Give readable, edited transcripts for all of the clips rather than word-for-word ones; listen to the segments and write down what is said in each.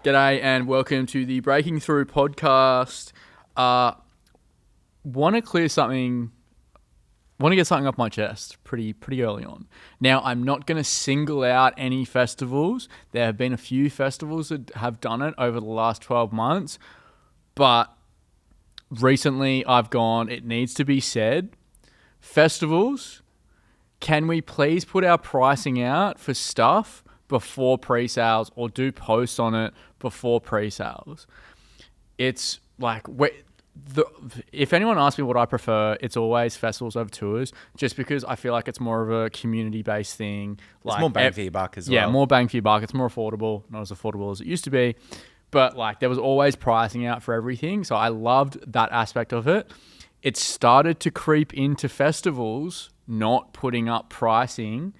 G'day and welcome to the Breaking Through podcast. Want to get something off my chest pretty early on. Now, I'm not going to single out any festivals. There have been a few festivals that have done it over the last 12 months, but recently I've gone, it needs to be said, festivals, can we please put our pricing out for stuff before pre-sales or do posts on it before pre-sales? It's like, if anyone asks me what I prefer, it's always festivals over tours, just because I feel like it's more of a community-based thing. It's more bang for your buck as well. Yeah, more bang for your buck. It's more affordable, not as affordable as it used to be. But like, there was always pricing out for everything, so I loved that aspect of it. It started to creep into festivals not putting up pricing,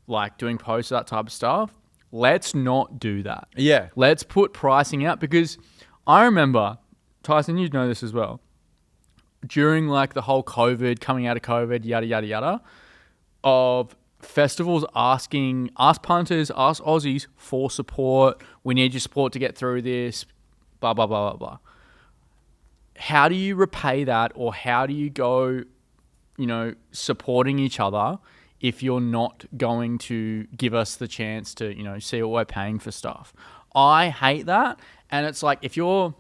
like doing posts, that type of stuff. Let's not do that. Yeah. Let's put pricing out, because I remember, Tyson, you know this as well, during like the whole COVID, coming out of COVID, yada, yada, yada, of festivals asking us punters, us Aussies for support. We need your support to get through this, blah, blah, blah, blah, blah. How do you repay that, or how do you go, supporting each other if you're not going to give us the chance to, see what we're paying for stuff? I hate that. And it's like, if you're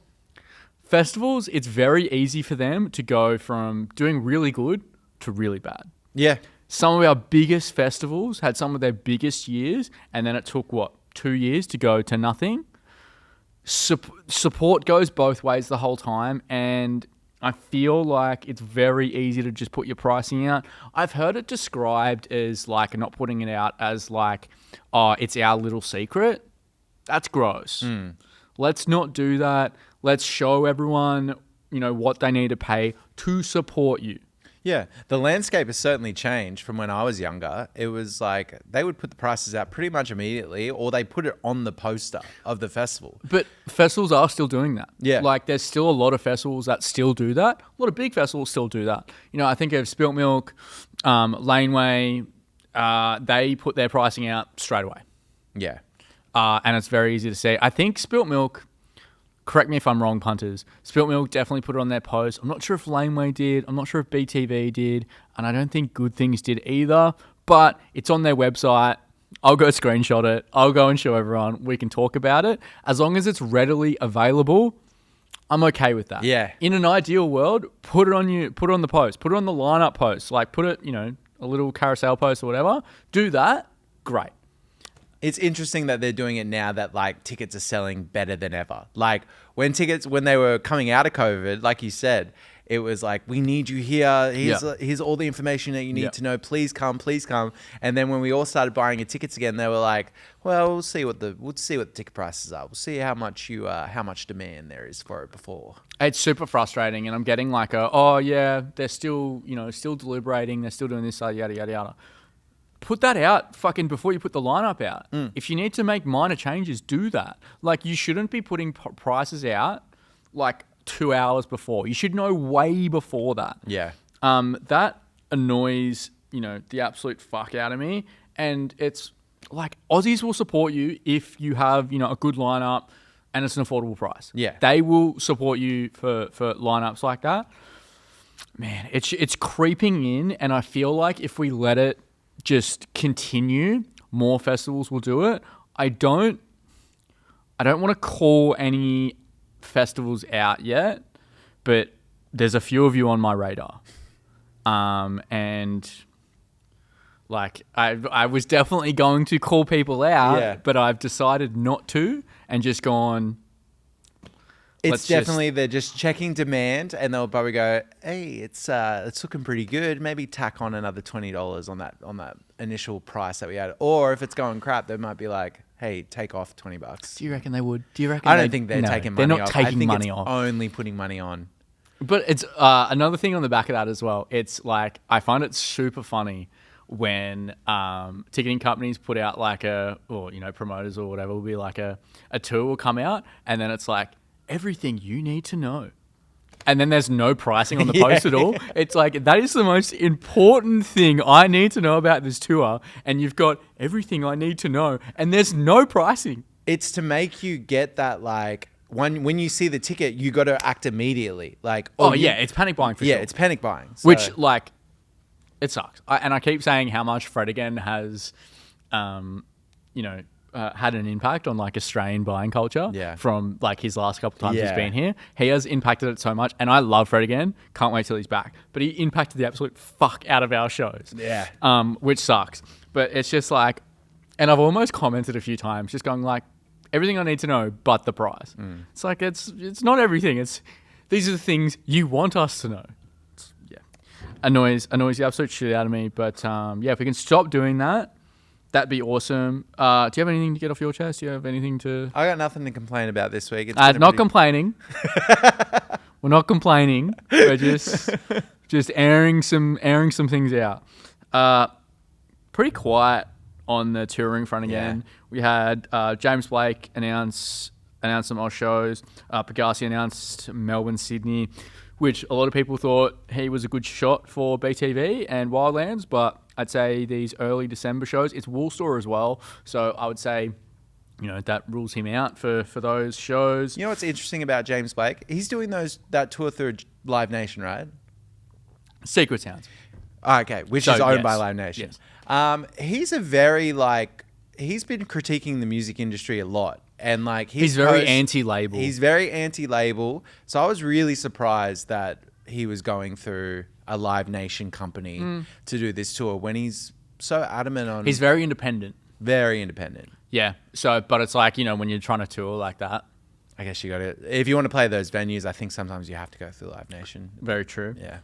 festivals, it's very easy for them to go from doing really good to really bad. Yeah. Some of our biggest festivals had some of their biggest years, and then it took, 2 years to go to nothing. Support goes both ways the whole time, and I feel like it's very easy to just put your pricing out. I've heard it described as like, not putting it out as like, oh, it's our little secret. That's gross. Let's not do that. Let's show everyone, what they need to pay to support you. Yeah. The landscape has certainly changed from when I was younger. It was like they would put the prices out pretty much immediately, or they put it on the poster of the festival. But festivals are still doing that. Yeah. Like, there's still a lot of festivals that still do that. A lot of big festivals still do that. I think of Spilt Milk, Laneway, they put their pricing out straight away. Yeah. And it's very easy to see. I think Spilt Milk, correct me if I'm wrong, punters, Spilt Milk definitely put it on their post. I'm not sure if Laneway did. I'm not sure if BTV did. And I don't think Good Things did either. But it's on their website. I'll go screenshot it. I'll go and show everyone. We can talk about it. As long as it's readily available, I'm okay with that. Yeah. In an ideal world, put it on the post. Put it on the lineup post. Like, put it, a little carousel post or whatever. Do that. Great. It's interesting that they're doing it now that like tickets are selling better than ever. Like when they were coming out of COVID, like you said, it was like, we need you here. Here's all the information that you need to know. Please come. And then when we all started buying your tickets again, they were like, well, we'll see what the ticket prices are. We'll see how much demand there is for it before. It's super frustrating, and I'm getting like they're still deliberating. They're still doing this, yada, yada, yada. Put that out fucking before you put the lineup out. If you need to make minor changes, do that. Like, you shouldn't be putting prices out like 2 hours before. You should know way before that. Yeah. That annoys, the absolute fuck out of me. And it's like, Aussies will support you if you have, a good lineup and it's an affordable price. Yeah. They will support you for lineups like that. Man, it's creeping in, and I feel like if we let it just continue, more festivals will do it. I don't want to call any festivals out yet, but there's a few of you on my radar. And like, I was definitely going to call people out, but I've decided not to, and just gone, it's definitely, they're just checking demand, and they'll probably go, hey, it's looking pretty good. Maybe tack on another $20 on that initial price that we had. Or if it's going crap, they might be like, hey, take off $20. Do you reckon they would? Do you reckon? I don't think they're taking money off. They're not taking I think money it's off. Only putting money on. But it's another thing on the back of that as well. It's like, I find it super funny when ticketing companies put out like promoters or whatever will be like a tour will come out, and then it's like, everything you need to know. And then there's no pricing on the post at all. It's like, that is the most important thing I need to know about this tour. And you've got everything I need to know, and there's no pricing. It's to make you get that, like, when you see the ticket, you got to act immediately. Like, It's panic buying for sure. yeah, it's panic buying. So- Which, like, it sucks. And I keep saying how much Fred again has, had an impact on like Australian buying culture. Yeah. From like his last couple of times he's Yeah. been here, he has impacted it so much. And I love Fred again. Can't wait till he's back. But he impacted the absolute fuck out of our shows. Yeah. Which sucks. But it's just like, and I've almost commented a few times, just going like, everything I need to know, but the price. It's like it's not everything. These are the things you want us to know. Annoys the absolute shit out of me. But if we can stop doing that, that'd be awesome. Do you have anything to get off your chest? Do you have anything to? I got nothing to complain about this week. It's been a Not pretty- complaining. We're not complaining. We're just airing some things out. Pretty quiet on the touring front again. Yeah. We had James Blake announce some Oz shows. Pegasi announced Melbourne, Sydney, which a lot of people thought he was a good shot for BTV and Wildlands, but I'd say these early December shows, it's Woolstore as well. So I would say, that rules him out for those shows. You know what's interesting about James Blake? He's doing that tour through Live Nation, right? Secret Sounds. Oh, okay, which So, is owned yes. by Live Nation. Yes. He's a very he's been critiquing the music industry a lot, and like He's very anti-label. He's very anti-label. So I was really surprised that he was going through a Live Nation company to do this tour when he's so adamant on. He's very independent. very independent. Yeah. So, but it's like, when you're trying to tour like that. I guess you got to, if you want to play those venues, I think sometimes you have to go through Live Nation. Very true. Yeah.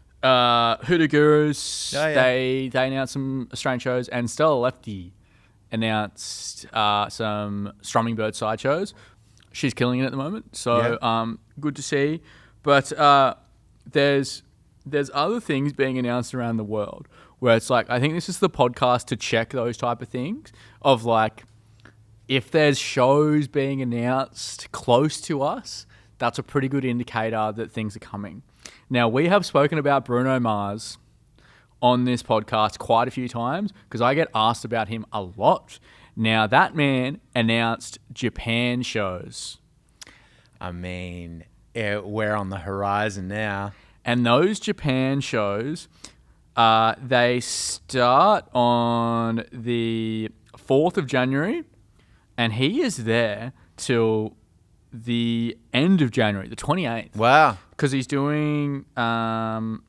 Hoodoo Gurus, Oh, yeah. they announced some Australian shows, and Stella Lefty announced some Strumming Bird side shows. She's killing it at the moment, so good to see. But there's other things being announced around the world where it's like, I think this is the podcast to check those type of things of like, if there's shows being announced close to us, that's a pretty good indicator that things are coming. Now, we have spoken about Bruno Mars on this podcast quite a few times because I get asked about him a lot. Now, that man announced Japan shows. I mean, we're on the horizon now. And those Japan shows, they start on the 4th of January, and he is there till the end of January, the 28th. Wow. Because he's doing 1,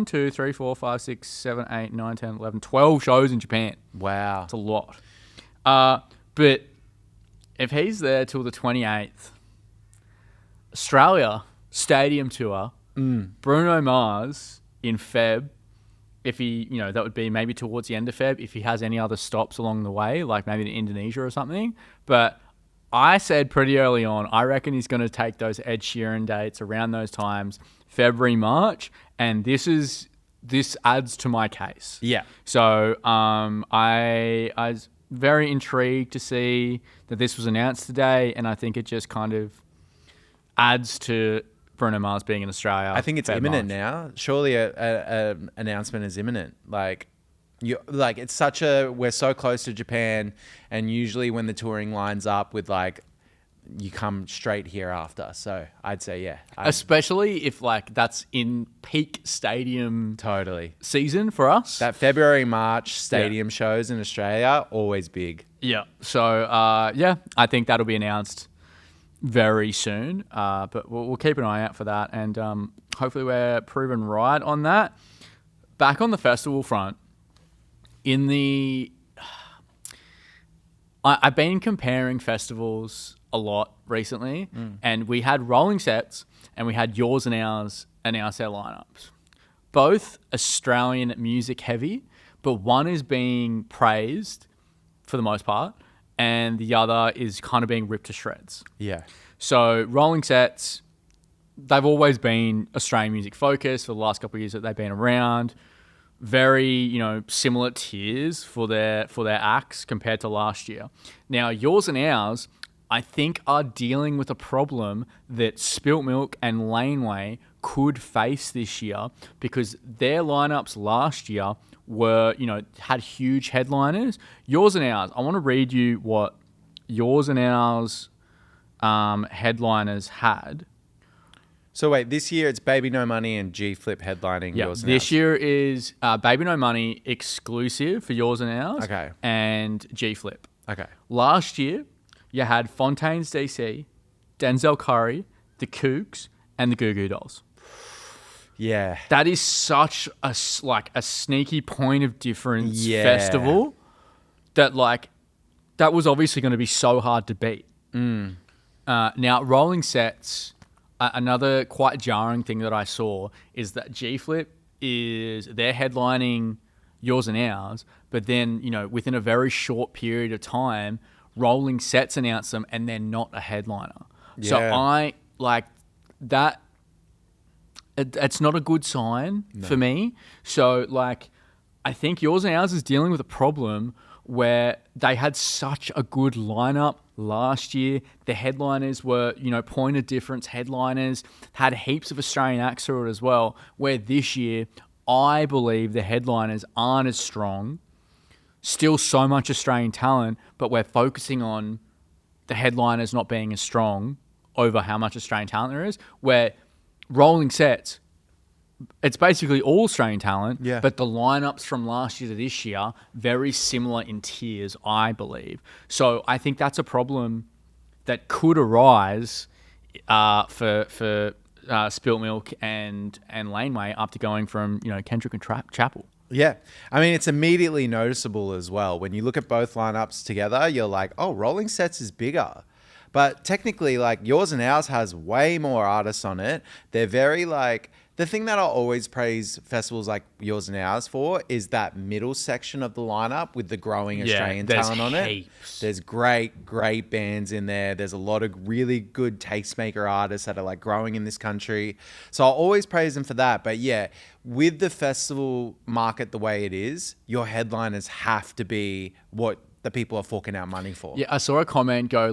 2, 3, 4, 5, 6, 7, 8, 9, 10, 11, 12 shows in Japan. Wow. It's a lot. But if he's there till the 28th, Australia stadium tour, Bruno Mars in Feb, if he, that would be maybe towards the end of Feb, if he has any other stops along the way, like maybe to Indonesia or something. But I said pretty early on, I reckon he's going to take those Ed Sheeran dates around those times, February, March, and this adds to my case. Yeah. So I was very intrigued to see that this was announced today, and I think it just kind of adds to Bruno Mars being in Australia. I think it's Feb, imminent March. now. Surely an announcement is imminent. It's we're so close to Japan, and usually when the touring lines up with you come straight here after. So I'd say, yeah. Especially if that's in peak stadium Totally. season for us. That February, March stadium shows in Australia, always big. Yeah. So, I think that'll be announced very soon. But we'll keep an eye out for that. And hopefully we're proven right on that. Back on the festival front, I've been comparing festivals a lot recently. And we had Rolling Sets and we had Yours and Ours announce their lineups. Both Australian music heavy, but one is being praised for the most part, and the other is kind of being ripped to shreds. Yeah. So Rolling Sets, they've always been Australian music focused for the last couple of years that they've been around. Very, similar tiers for their acts compared to last year. Now, Yours and Ours, I think, are dealing with a problem that Spilt Milk and Laneway could face this year because their lineups last year were, had huge headliners. Yours and Ours, I want to read you what yours and ours headliners had. So wait, this year it's Baby No Money and G Flip headlining Yeah, yours and this ours. year is Baby No Money exclusive for yours and ours. Okay. And G Flip. Okay. Last year, you had Fontaine's DC, Denzel Curry, the Kooks, and the Goo Goo Dolls. Yeah. That is such a sneaky point of difference Yeah. festival that that was obviously going to be so hard to beat. Now, rolling sets, another quite jarring thing that I saw is that G Flip they're headlining yours and ours, but then, within a very short period of time, rolling sets announce them and they're not a headliner. So Yeah. I like that. It's not a good sign for me. So, I think yours and ours is dealing with a problem where they had such a good lineup last year. The headliners were, point of difference headliners, had heaps of Australian acts through it as well, where this year, I believe the headliners aren't as strong. Still so much Australian talent, but we're focusing on the headliners not being as strong over how much Australian talent there is, where rolling sets, it's basically all Australian talent, Yeah. but the lineups from last year to this year, very similar in tiers, I believe. So I think that's a problem that could arise for Spilt Milk and Laneway after going from, Kendrick and Chapel. Yeah. I mean, it's immediately noticeable as well. When you look at both lineups together, you're like, oh, Rolling Sets is bigger. But technically, yours and ours has way more artists on it. They're very the thing that I'll always praise festivals like yours and ours for is that middle section of the lineup with the growing Australian there's talent on it. heaps. There's great bands in there. There's a lot of really good tastemaker artists that are growing in this country. So I'll always praise them for that. But yeah, with the festival market the way it is, your headliners have to be what the people are forking out money for. Yeah, I saw a comment go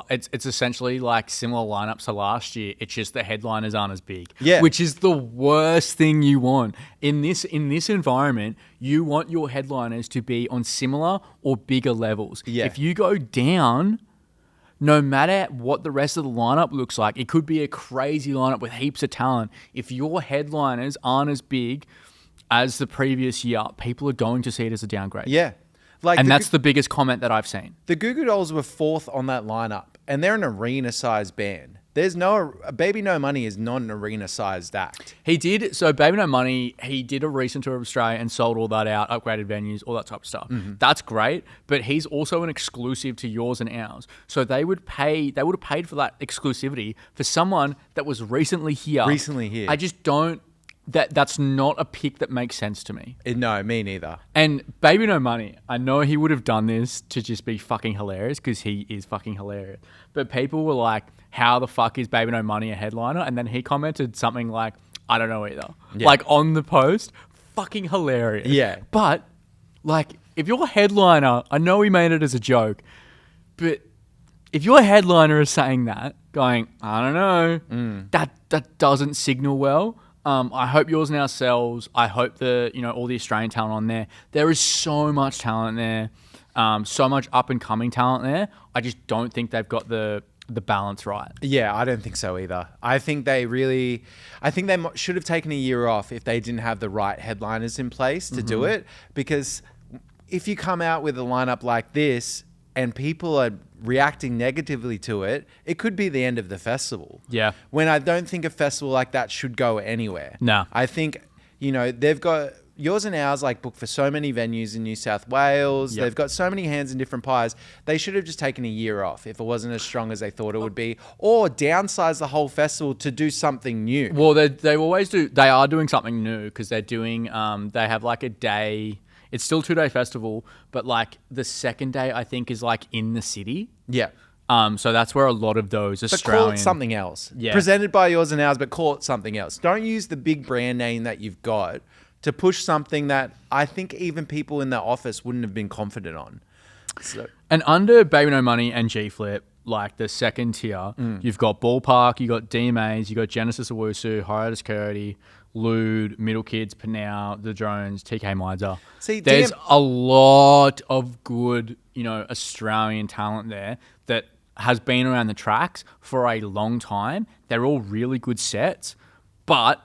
it's essentially similar lineups to last year. It's just the headliners aren't as big. Yeah. Which is the worst thing you want. In this environment, you want your headliners to be on similar or bigger levels. Yeah. If you go down, no matter what the rest of the lineup looks like, it could be a crazy lineup with heaps of talent. If your headliners aren't as big as the previous year, people are going to see it as a downgrade. Yeah. And that's the biggest comment that I've seen. The Goo Goo Dolls were fourth on that lineup, and they're an arena-sized band. Baby No Money is not an arena-sized act. He did, so Baby No Money, he did a recent tour of Australia and sold all that out, upgraded venues, all that type of stuff. Mm-hmm. That's great, but he's also an exclusive to yours and ours. So they would have paid for that exclusivity for someone that was recently here. I just don't, that's not a pick that makes sense to me. No, me neither. And Baby No Money, I know he would have done this to just be fucking hilarious because he is fucking hilarious. But people were like, how the fuck is Baby No Money a headliner? And then he commented something like, I don't know either. Yeah. On the post, fucking hilarious. Yeah. But, if your headliner, I know he made it as a joke, but if your headliner is saying that, going, I don't know, that doesn't signal well. I hope yours now sells. I hope all the Australian talent on there. There is so much talent there, so much up and coming talent there. I just don't think they've got the balance right. Yeah, I don't think so either. I think they should have taken a year off if they didn't have the right headliners in place to do it. Because if you come out with a lineup like this and people are reacting negatively to it, it could be the end of the festival. Yeah. When I don't think a festival like that should go anywhere. No. I think, they've got yours and ours booked for so many venues in New South Wales. Yep. They've got so many hands in different pies. They should have just taken a year off if it wasn't as strong as they thought it would be, or downsize the whole festival to do something new. Well, they always do. They are doing something new because they're doing. They have a day. It's still 2-day festival, but the second day I think is in the city. Yeah. So that's where a lot of those But Australian. call it something else. Yeah. Presented by yours and ours, but call it something else. Don't use the big brand name that you've got to push something that I think even people in the office wouldn't have been confident on. So, And under Baby No Money and G Flip, the second tier, you've got Ballpark, you got DMAs, you got Genesis Owusu, Hiatus Curdy, Lude, Middle Kids, Panau, The Drones, TK Miser. See, there's a lot of good, Australian talent there that has been around the tracks for a long time. They're all really good sets, but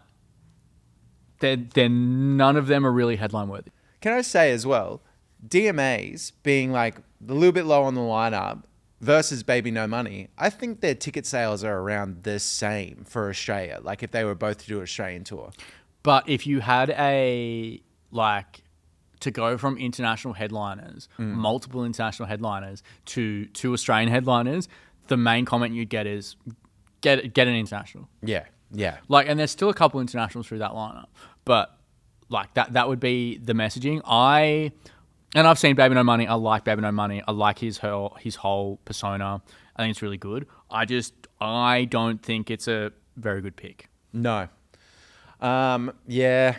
they're none of them are really headline worthy. Can I say as well, DMAs being like a little bit low on the lineup versus Baby No Money, I think their ticket sales are around the same for Australia. Like if they were both to do an Australian tour. But if you had to go from international headliners, multiple international headliners to two Australian headliners, the main comment you'd get is get an international. Yeah. Yeah. And there's still a couple internationals through that lineup, but that would be the messaging. I've seen Baby No Money. I like Baby No Money. I like his whole persona. I think it's really good. I don't think it's a very good pick. No. Yeah.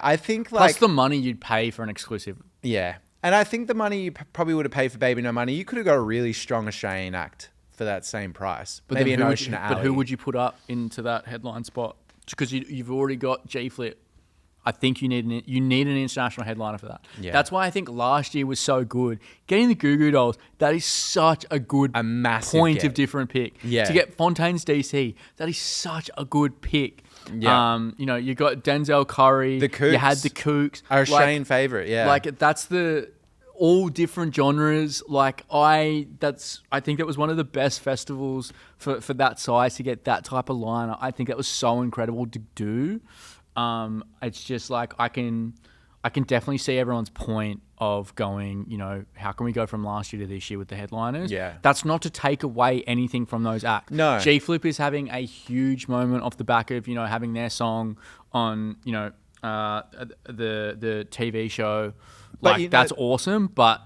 I think plus the money you'd pay for an exclusive. Yeah, and I think the money you probably would have paid for Baby No Money, you could have got a really strong Australian act for that same price. But maybe an Ocean Ocean Alley. But who would you put up into that headline spot? Because you've already got G Flip. I think you need an international headliner for that. Yeah. That's why I think last year was so good. Getting the Goo Goo Dolls, that is such a massive point get. of different pick. Yeah. To get Fontaine's DC, that is such a good pick. Yeah. You got Denzel Curry. The Kooks. You had the Kooks. Our Australian favourite, yeah. That's the all different genres. I think that was one of the best festivals for that size to get that type of lineup. I think that was so incredible to do. It's just I can definitely see everyone's point of going, how can we go from last year to this year with the headliners? Yeah. That's not to take away anything from those acts. No. G Flip is having a huge moment off the back of, having their song on, the TV show. That's awesome, but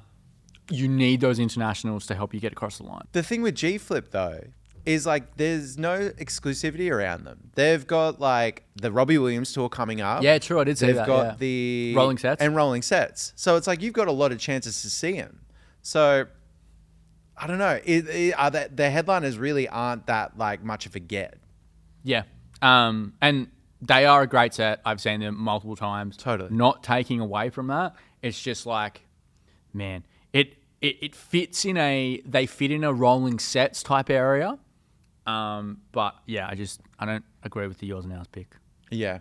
you need those internationals to help you get across the line. The thing with G Flip though is there's no exclusivity around them. They've got the Robbie Williams tour coming up. Yeah, true. I did see that. They've got the Rolling Sets. And Rolling Sets. So it's you've got a lot of chances to see him. So I don't know. The headliners really aren't that man of a get. Yeah. And they are a great set. I've seen them multiple times. Totally. Not taking away from that. It's just man, it fits they fit in a Rolling Sets type area. But yeah, I don't agree with the yours and ours pick. Yeah.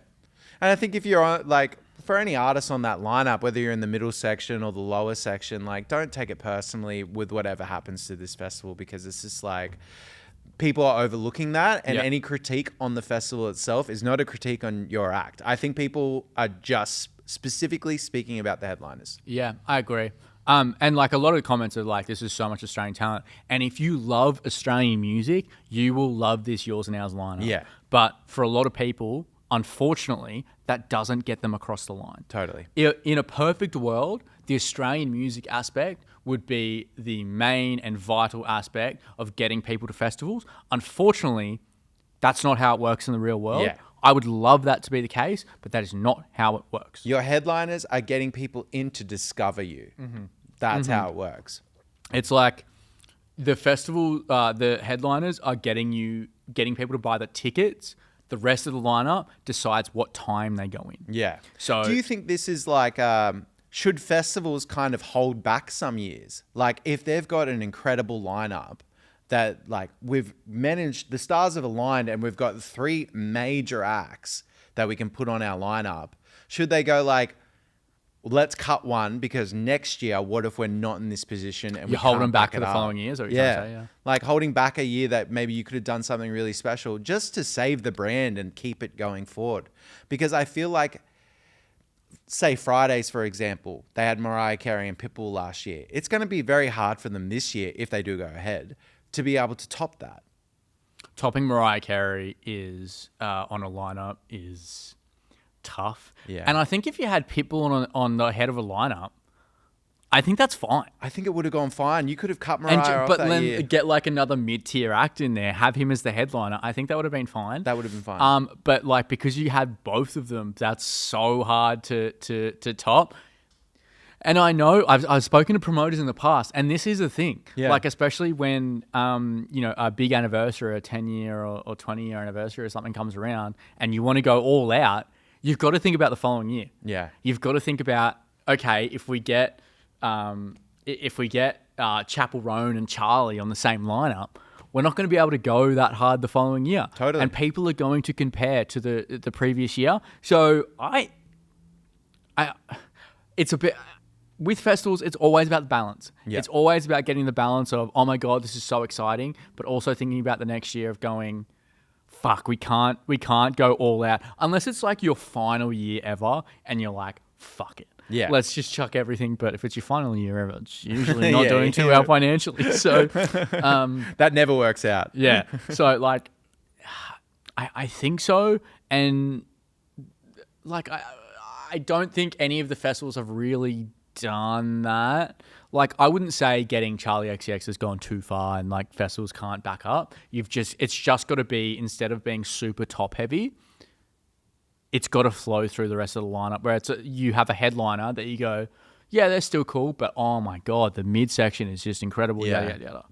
And I think if you're on, for any artist on that lineup, whether you're in the middle section or the lower section, don't take it personally with whatever happens to this festival, because it's just people are overlooking that, and any critique on the festival itself is not a critique on your act. I think people are just specifically speaking about the headliners. Yeah, I agree. And a lot of the comments are this is so much Australian talent. And if you love Australian music, you will love this yours and ours lineup. Yeah. But for a lot of people, unfortunately, that doesn't get them across the line. Totally. In a perfect world, the Australian music aspect would be the main and vital aspect of getting people to festivals. Unfortunately, that's not how it works in the real world. Yeah. I would love that to be the case, but that is not how it works. Your headliners are getting people in to discover you. Mm-hmm. That's how it works. It's the festival, the headliners are getting people to buy the tickets. The rest of the lineup decides what time they go in. Yeah. So do you think this is should festivals kind of hold back some years? If they've got an incredible lineup that we've managed, the stars have aligned and we've got 3 major acts that we can put on our lineup, should they go let's cut one, because next year, what if we're not in this position and you hold them back to the following years? Or yeah. Holding back a year that maybe you could have done something really special just to save the brand and keep it going forward. Because I feel say Fridays, for example, they had Mariah Carey and Pitbull last year. It's going to be very hard for them this year, if they do go ahead, to be able to top that. Topping Mariah Carey is on a lineup is tough. Yeah. And I think if you had Pitbull on the head of a lineup, I think that's fine. I think it would have gone fine. You could have cut Mariah off that year. Get another mid-tier act in there, have him as the headliner. I think that would have been fine. That would have been fine. But because you had both of them, that's so hard to top. And I know I've spoken to promoters in the past, and this is a thing. Yeah. Like, especially when, a big anniversary, a 10-year or 20-year anniversary or something comes around and you want to go all out, you've got to think about the following year. Yeah. You've got to think about, okay, if we get Chapel Roan and Charlie on the same lineup, we're not going to be able to go that hard the following year. Totally. And people are going to compare to the previous year. So it's a bit... With festivals, it's always about the balance. Yeah. It's always about getting the balance of, oh my God, this is so exciting, but also thinking about the next year of going, fuck, we can't go all out. Unless it's like your final year ever and you're like, fuck it. Yeah. Let's just chuck everything. But if it's your final year ever, it's usually not Yeah, doing too well financially. So, That never works out. yeah. So, like, I think so. And, like, I don't think any of the festivals have really done that. Like, I wouldn't say getting Charlie XCX has gone too far and, like, festivals can't back up. It's just got to be, instead of being super top heavy, it's got to flow through the rest of the lineup where you have a headliner that you go, yeah, they're still cool, but oh my God, the midsection is just incredible. Yeah. Yada, yada, yada.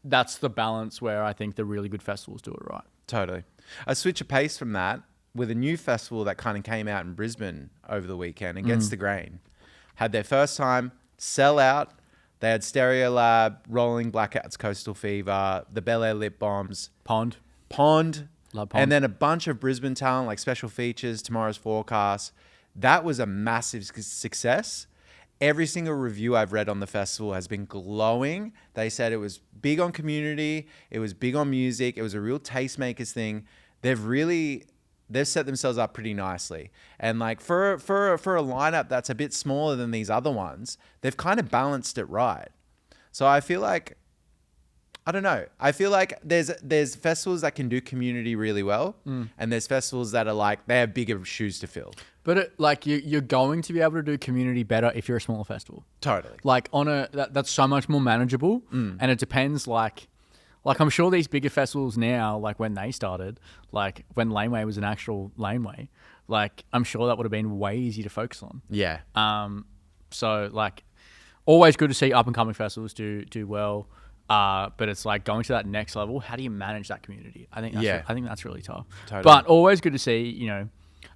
That's the balance where I think the really good festivals do it right. Totally. A switch of pace from that with a new festival that kind of came out in Brisbane over the weekend, Against the Grain. Had their first time, sell out. They had Stereolab, Rolling Blackouts, Coastal Fever, the Bel Air Lip Bombs, Pond. Love Pond. and then a bunch of Brisbane talent like Special Features, Tomorrow's Forecast. That was a massive success. Every single review I've read on the festival has been glowing. They said it was big on community, it was big on music, it was a real tastemakers thing. They've set themselves up pretty nicely. And like for a lineup that's a bit smaller than these other ones, they've kind of balanced it right. So I feel like, I don't know. I feel like there's festivals that can do community really well, and there's festivals that are like, they have bigger shoes to fill. But you're going to be able to do community better if you're a smaller festival. Totally. Like that's so much more manageable, and it depends. Like I'm sure these bigger festivals now, like when they started, like when Laneway was an actual Laneway, like I'm sure that would have been way easier to focus on. Yeah. So like, always good to see up and coming festivals do well. But it's like going to that next level. How do you manage that community? I think that's really tough. Totally. But always good to see,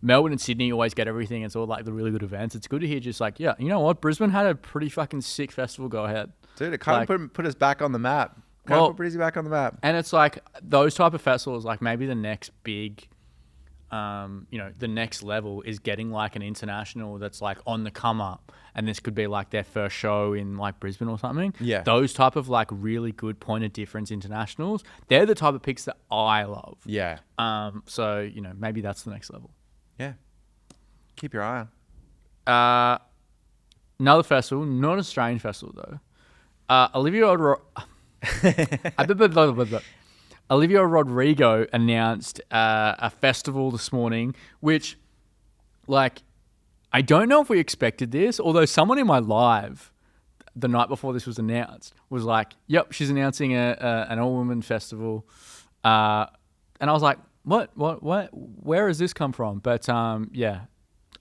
Melbourne and Sydney always get everything. It's all like the really good events. It's good to hear just like, yeah, you know what? Brisbane had a pretty fucking sick festival go ahead. Dude, it kind of put us back on the map. Put Brizzy back on the map. And it's like those type of festivals, like maybe the next big, the next level is getting like an international that's like on the come up. And this could be like their first show in like Brisbane or something. Yeah. Those type of like really good point of difference internationals, they're the type of picks that I love. Yeah. So, maybe that's the next level. Yeah. Keep your eye on. Another festival, not an Australian festival though. Olivia Rodrigo announced a festival this morning, which, like, I don't know if we expected this, although someone in my live the night before this was announced was like, yep, she's announcing an all-woman festival. And I was like, what, where has this come from? But yeah,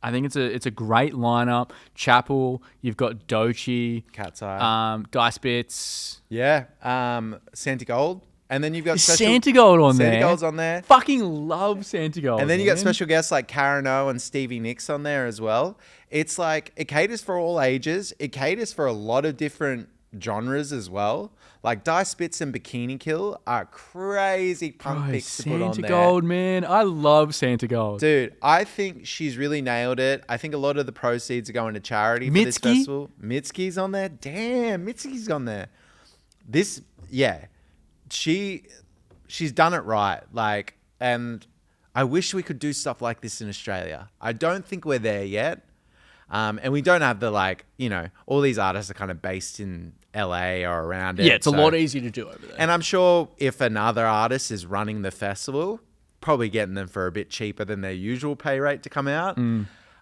I think it's a great lineup. Chapel, you've got Doechii, Cat's Eye. Dice Bits. Yeah. Santa Gold. And then you've got Santa Gold on there. Santa Gold's on there. Fucking love Santa Gold. And then you got special guests like Karen O and Stevie Nicks on there as well. It's like, it caters for all ages. It caters for a lot of different genres as well. Like Dice Spits and Bikini Kill are crazy punk picks to put on there. Santa Gold, man. I love Santa Gold. Dude, I think she's really nailed it. I think a lot of the proceeds are going to charity for this festival. Mitski's on there. Damn, Mitski's on there. She's done it right. Like, and I wish we could do stuff like this in Australia. I don't think we're there yet. And we don't have the, like, all these artists are kind of based in LA or around it. Yeah, it's a lot easier to do over there. And I'm sure if another artist is running the festival, probably getting them for a bit cheaper than their usual pay rate to come out.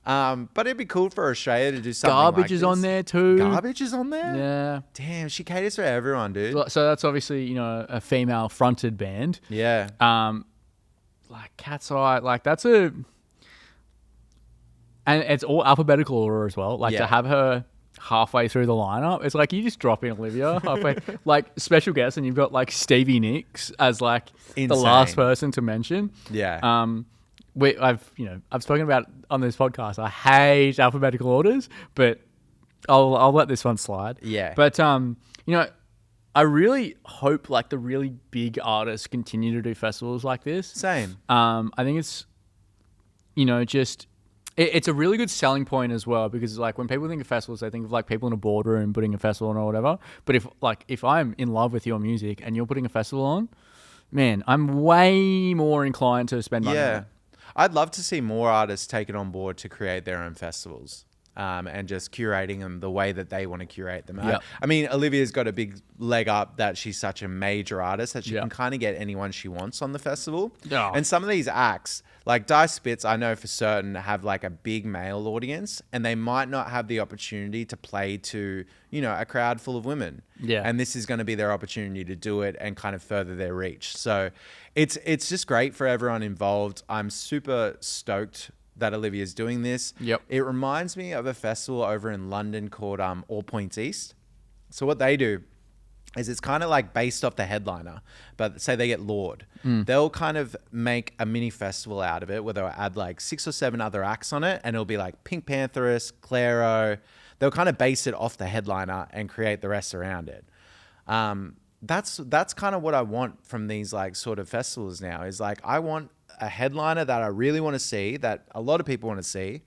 But it'd be cool for Australia to do something Garbage like this. is on there too. Garbage is on there? Yeah. Damn, she caters for everyone, dude. So that's obviously, a female fronted band. Yeah. Like Cat's Eye, like that's a... And it's all alphabetical order as well. Like Yeah. to have her halfway through the lineup, it's like you just drop in Olivia halfway. Like special guest, and you've got like Stevie Nicks as like the Insane. last person to mention. Yeah. I've spoken about on this podcast. I hate alphabetical orders, but I'll let this one slide. Yeah. But I really hope like the really big artists continue to do festivals like this. Same. I think it's just it's a really good selling point as well, because like when people think of festivals, they think of like people in a boardroom putting a festival on or whatever. But if I'm in love with your music and you're putting a festival on, man, I'm way more inclined to spend money. Yeah. On it. I'd love to see more artists take it on board to create their own festivals. And just curating them the way that they want to curate them. Yep. I mean, Olivia's got a big leg up that she's such a major artist that she Yeah. can kind of get anyone she wants on the festival. Yeah. And some of these acts, like Dice Spitz, I know for certain have like a big male audience, and they might not have the opportunity to play to, a crowd full of women. Yeah. And this is going to be their opportunity to do it and kind of further their reach. So it's just great for everyone involved. I'm super stoked that Olivia's doing this. Yep. It reminds me of a festival over in London called All Points East. So what they do is it's kind of like based off the headliner, but say they get Lorde. They'll kind of make a mini festival out of it where they'll add like 6 or 7 other acts on it, and it'll be like Pink Pantheress, Clairo. They'll kind of base it off the headliner and create the rest around it. That's kind of what I want from these like sort of festivals now, is like I want a headliner that I really want to see, that a lot of people want to see,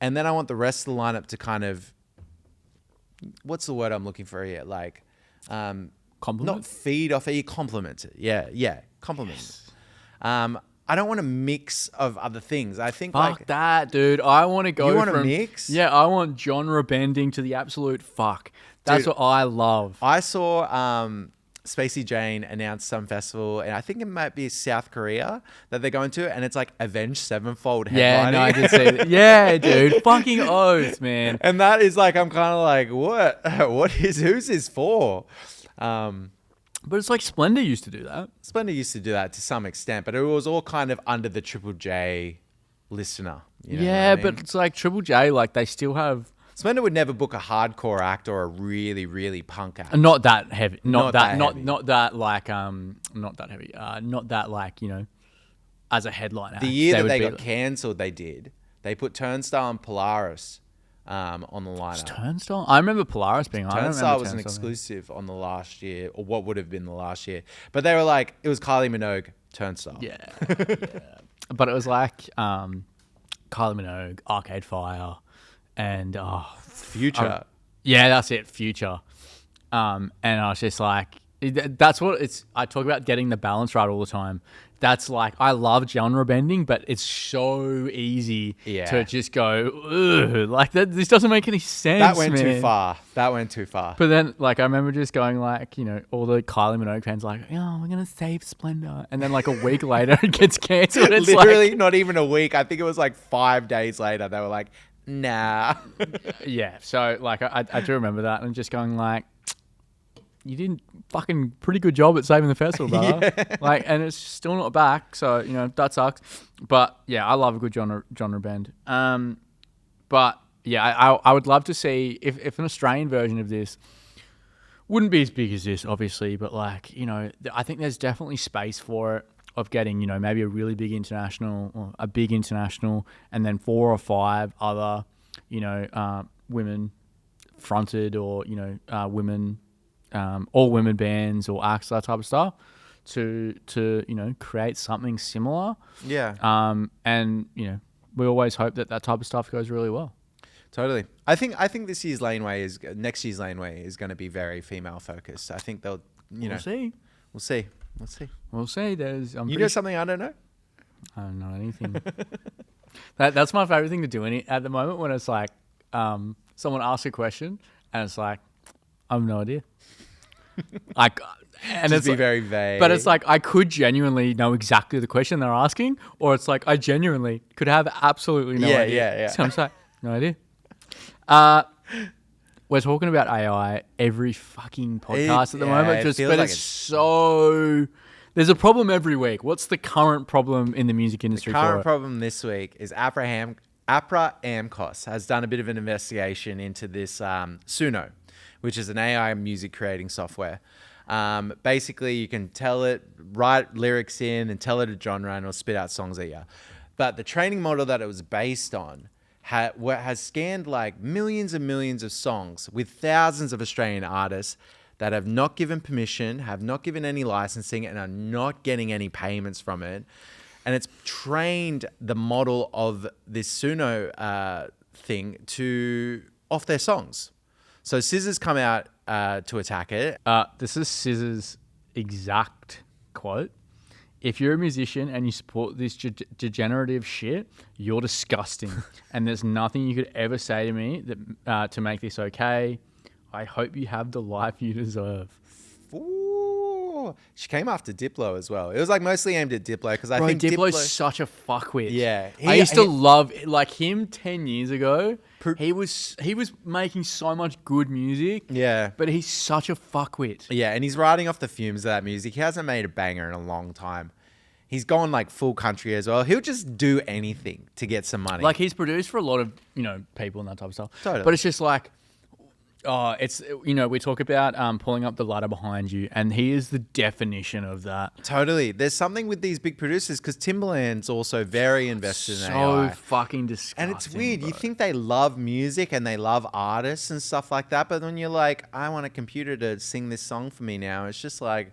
and then I want the rest of the lineup to kind of, what's the word I'm looking for here? Like, Compliment? not feed off it, compliment it. Yeah, compliment it. I don't want a mix of other things. I think Fuck like that, dude. I want to go You want a from mix? Yeah, I want genre bending to the absolute fuck. That's Dude, what I love. I saw Spacey Jane announce some festival, and I think it might be South Korea that they're going to, and it's like Avenged Sevenfold headlining. Yeah, no, I did see that. Yeah, dude. Fucking oath, man. And that is like, I'm kind of like, what? Who's this for? But it's like Splendor used to do that. Splendor used to do that to some extent, but it was all kind of under the Triple J listener. You know Yeah, what I mean? but it's like Triple J, like they still have Splendor would never book a hardcore act or a really, really punk act. not that heavy, Not that heavy. not that like not that heavy, not that like as a headline. The year that they got cancelled, they did. They put Turnstile and Polaris on the lineup. Turnstile. I remember Polaris being on. I don't Turnstile remember was an Turnstile being- exclusive on the last year, or what would have been the last year. But they were like, it was Kylie Minogue, Turnstile. Yeah, but it was like Kylie Minogue, Arcade Fire, and Future. yeah, that's it, Future. And I was just like, that's what it's. I talk about getting the balance right all the time. That's like, I love genre bending, but it's so easy Yeah. to just go, ugh, like that. This doesn't make any sense. That went too man. far. That went too far. But then, like, I remember just going, like, all the Kylie Minogue fans, like, oh, we're gonna save Splendor, and then like a week later, it gets cancelled. It's Literally, like, not even a week. I think it was like 5 days later. They were like, nah. yeah. So, like, I do remember that, and just going, like, you did fucking pretty good job at saving the festival, brother. Like, and it's still not back, so that sucks. But yeah, I love a good genre bend. But yeah, I would love to see if an Australian version of this wouldn't be as big as this, obviously, but like I think there's definitely space for it, of getting maybe a really big international or a big international, and then 4 or 5 other women fronted or women. All women bands or acts, that type of stuff, to create something similar. Yeah. And we always hope that type of stuff goes really well. Totally. I think next year's laneway is going to be very female focused. I think they'll, We'll see. We'll see. Let's see. We'll see. There's You know something I don't know? I don't know anything. That's my favorite thing to do at the moment, when it's like someone asks a question and it's like, I have no idea. And Just it's be like, very vague. but it's like I could genuinely know exactly the question they're asking, or it's like I genuinely could have absolutely no idea. Yeah. So I'm just like, no idea. We're talking about AI every fucking podcast at the moment, it feels but like it's so. There's a problem every week. What's the current problem in the music industry? Current for it? problem this week is Abraham APRA AMCOS has done a bit of an investigation into this Suno, which is an AI music creating software. Basically, you can tell it, write lyrics in and tell it a genre, and it'll spit out songs at you. But the training model that it was based on has scanned like millions and millions of songs with thousands of Australian artists that have not given permission, have not given any licensing, and are not getting any payments from it. And it's trained the model of this Suno thing off their songs. So SZA's come out to attack it. This is SZA's exact quote. If you're a musician and you support this degenerative shit, you're disgusting. And there's nothing you could ever say to me that to make this okay. I hope you have the life you deserve. Ooh. She came after Diplo as well. It was like mostly aimed at Diplo because I think Diplo's such a fuckwit. Yeah. I used to love like him 10 years ago. He was making so much good music. Yeah. But he's such a fuckwit. Yeah, and he's riding off the fumes of that music. He hasn't made a banger in a long time. He's gone like full country as well. He'll just do anything to get some money. Like he's produced for a lot of, people and that type of stuff. Totally. But it's just like, we talk about pulling up the ladder behind you, and he is the definition of that. Totally. There's something with these big producers because Timbaland's also very invested in So AI. fucking disgusting. And it's weird. Bro. You think they love music and they love artists and stuff like that, but when you're like, I want a computer to sing this song for me now, it's just like,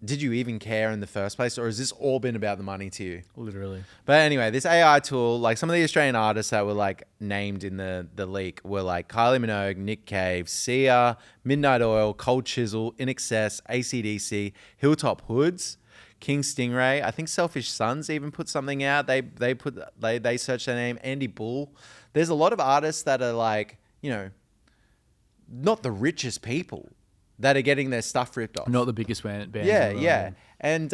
did you even care in the first place, or has this all been about the money to you? Literally. But anyway, this AI tool, like some of the Australian artists that were like named in the leak were like Kylie Minogue, Nick Cave, Sia, Midnight Oil, Cold Chisel, INXS, AC/DC, Hilltop Hoods, King Stingray. I think Selfish Sons even put something out. They searched their name. Andy Bull. There's a lot of artists that are like, not the richest people that are getting their stuff ripped off. Not the biggest band. Yeah. And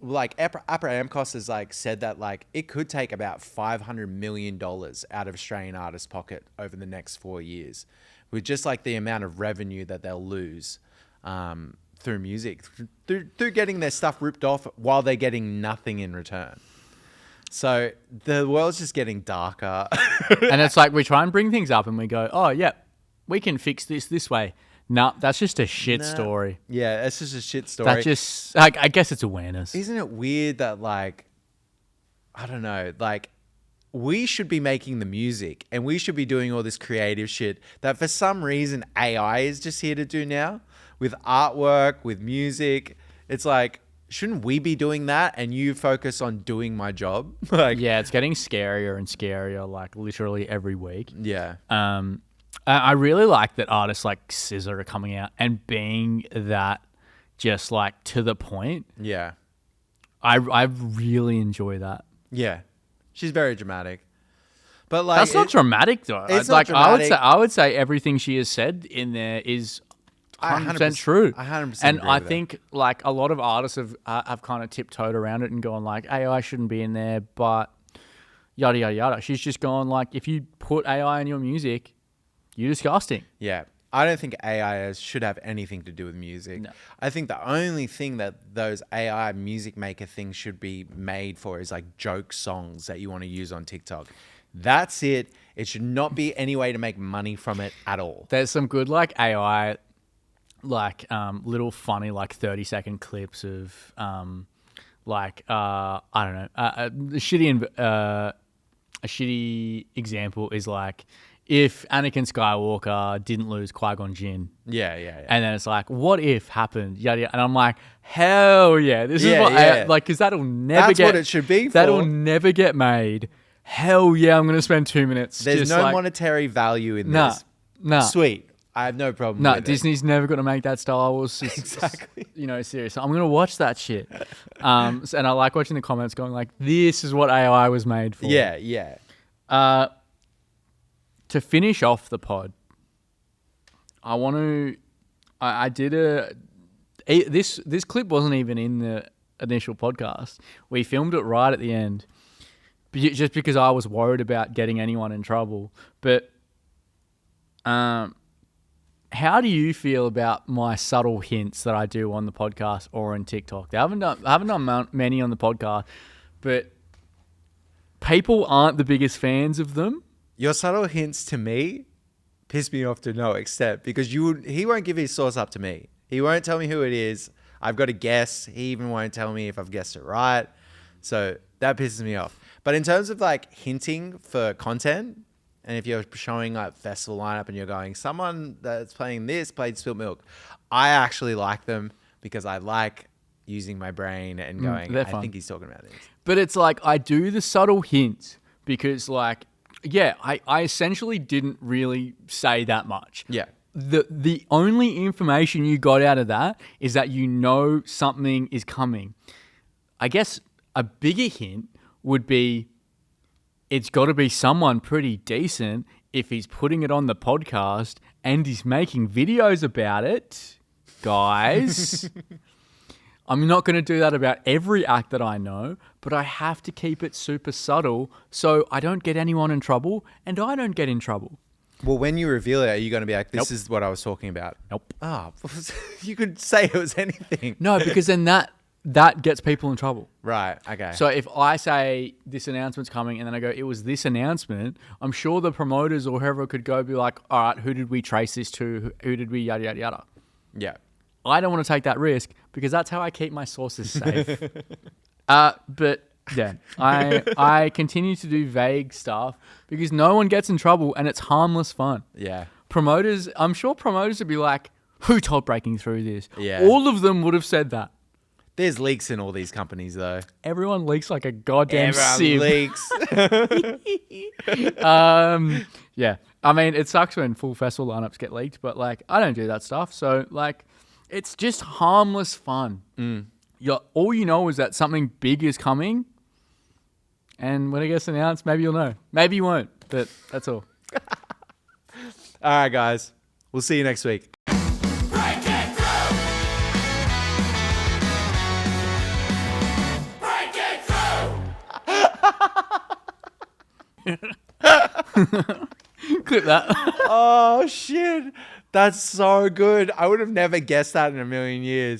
like APRA AMCOS has like said that like it could take about $500 million out of Australian artists' pocket over the next 4 years, with just like the amount of revenue that they'll lose through music, through getting their stuff ripped off while they're getting nothing in return. So the world's just getting darker. And it's like we try and bring things up and we go, oh, yeah, we can fix this way. No, that's just a shit story. Yeah, it's just a shit story. That just, I guess it's awareness. Isn't it weird that like, I don't know, like we should be making the music and we should be doing all this creative shit that for some reason AI is just here to do now with artwork, with music. It's like, shouldn't we be doing that and you focus on doing my job? Like, yeah, it's getting scarier and scarier, like literally every week. yeah. I really like that artists like SZA are coming out and being that just like to the point. Yeah. I really enjoy that. Yeah. She's very dramatic. But like, that's not dramatic though. It's like not dramatic. I would say everything she has said in there is 100% true. I 100% and agree I with think like a lot of artists have kind of tiptoed around it and gone like AI shouldn't be in there, but yada yada yada. She's just gone like, if you put AI in your music, you're disgusting. Yeah. I don't think AI should have anything to do with music. No. I think the only thing that those AI music maker things should be made for is like joke songs that you want to use on TikTok. That's it. It should not be any way to make money from it at all. There's some good like AI, like little funny like 30-second clips of I don't know. A shitty example is like, if Anakin Skywalker didn't lose Qui-Gon Jinn. Yeah. And then it's like, what if happened? Yada, yada. And I'm like, hell yeah. This is what yeah. because that'll never That's what it should be for. That'll never get made. Hell yeah, I'm going to spend 2 minutes. There's just no like, monetary value in nah, this. Nah. Sweet. I have no problem with it. Disney's never going to make that Star Wars. Exactly. Serious. I'm going to watch that shit. And I like watching the comments going like, this is what AI was made for. Yeah. To finish off the pod, I want to. I did this clip wasn't even in the initial podcast. We filmed it right at the end, just because I was worried about getting anyone in trouble. But, how do you feel about my subtle hints that I do on the podcast or on TikTok? I haven't done many on the podcast, but people aren't the biggest fans of them. Your subtle hints to me piss me off to no extent because he won't give his source up to me. He won't tell me who it is. I've got to guess. He even won't tell me if I've guessed it right. So that pisses me off. But in terms of like hinting for content, and if you're showing like festival lineup and you're going, someone that's playing this played Spilt Milk, I actually like them because I like using my brain and going, they're I fun. think he's talking about this. But it's like I do the subtle hint because like, yeah, I essentially didn't really say that much. Yeah. The only information you got out of that is that you know something is coming. I guess a bigger hint would be it's got to be someone pretty decent if he's putting it on the podcast and he's making videos about it, guys. I'm not going to do that about every act that I know, but I have to keep it super subtle so I don't get anyone in trouble and I don't get in trouble. Well, when you reveal it, are you going to be like, this Nope. is what I was talking about? Nope. Oh, you could say it was anything. No, because then that gets people in trouble. Right. Okay. So if I say this announcement's coming and then I go, it was this announcement, I'm sure the promoters or whoever could go be like, all right, who did we trace this to? Who did we yada, yada, yada. yeah. I don't want to take that risk because that's how I keep my sources safe. But yeah, I continue to do vague stuff because no one gets in trouble and it's harmless fun. Yeah. Promoters, I'm sure promoters would be like, who told Breaking Through this? Yeah. All of them would have said that. There's leaks in all these companies, though. Everyone leaks like a goddamn Everyone sieve. leaks. Yeah. I mean, it sucks when full festival lineups get leaked, but like, I don't do that stuff. So like, it's just harmless fun. All you know is that something big is coming. And when it gets announced, maybe you'll know. Maybe you won't, but that's all. All right, guys. We'll see you next week. Break it through. Break it through. Clip that. Oh, shit. That's so good. I would have never guessed that in a million years.